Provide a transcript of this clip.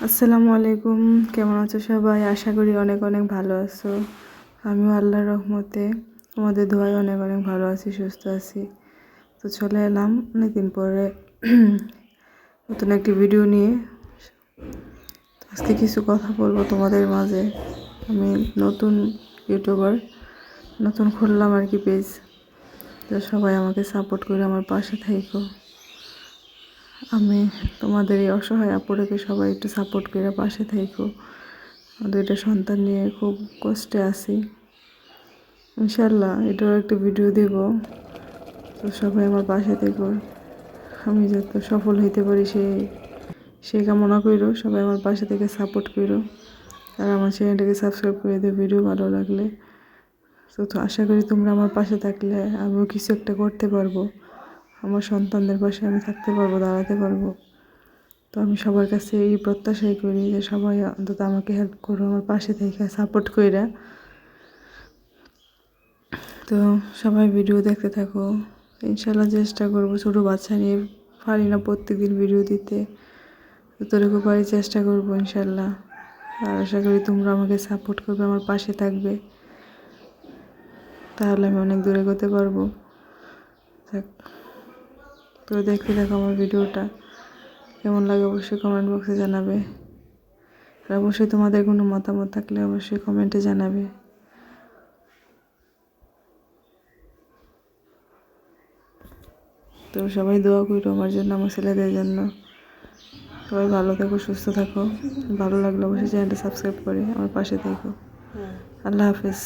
আসসালামু আলাইকুম। কেমন আছো সবাই? আশা করি অনেক অনেক ভালো আছো। আমিও আল্লাহর রহমতে তোমাদের দোয়ায় অনেক অনেক ভালো আছি, সুস্থ আছি। তো চলে এলাম অনেকদিন পরে নতুন একটি ভিডিও নিয়ে। আজকে কিছু কথা বলবো তোমাদের মাঝে। আমি নতুন ইউটিউবার, নতুন খুললাম আর কি পেজ। তো সবাই আমাকে সাপোর্ট করে আমার পাশে থাকো। আমি তোমাদের এই অসহায় আপুটাকে সবাই একটু সাপোর্ট করে পাশে থাকো। দুইটা সন্তান নিয়ে খুব কষ্টে আছি। ইনশাল্লাহ এটারও একটা ভিডিও দেব। তো সবাই আমার পাশে থেকো। আমি যত সফল হইতে পারি সে কামনা করো। সবাই আমার পাশে থেকে সাপোর্ট করো। আর আমার চ্যানেলটাকে সাবস্ক্রাইব করে দিও ভিডিও ভালো লাগলে। তো আশা করি তোমরা আমার পাশে থাকলে আমিও কিছু একটা করতে পারবো। আমার সন্তানদের পাশে আমি থাকতে পারবো, দাঁড়াতে পারবো। তো আমি সবার কাছে এই প্রত্যাশাই করি যে সবাই অন্তত আমাকে হেল্প করো, আমার পাশে থেকে সাপোর্ট কইরা। তো সবাই ভিডিও দেখতে থাকো। ইনশাল্লাহ চেষ্টা করবো। ছোটো বাচ্চা নিয়ে পারি না প্রত্যেকদিন ভিডিও দিতে, যতটুকু পারি চেষ্টা করবো ইনশাল্লাহ। আর আশা করি তোমরা আমাকে সাপোর্ট করবে, আমার পাশে থাকবে, তাহলে আমি অনেক দূরে এগোতে পারবো। তো দেখতে থাকো আমার ভিডিওটা। কেমন লাগে অবশ্যই কমেন্ট বক্সে জানাবে। আর অবশ্যই তোমাদের কোনো মতামত থাকলে অবশ্যই কমেন্টে জানাবে। তো সবাই দোয়া করো আমার জন্য, আমার ছেলেদের জন্য। সবাই ভালো থাকো, সুস্থ থাকো। ভালো লাগলে অবশ্যই চ্যানেলটা সাবস্ক্রাইব করে আমার পাশে থেকো। আল্লাহ হাফেজ।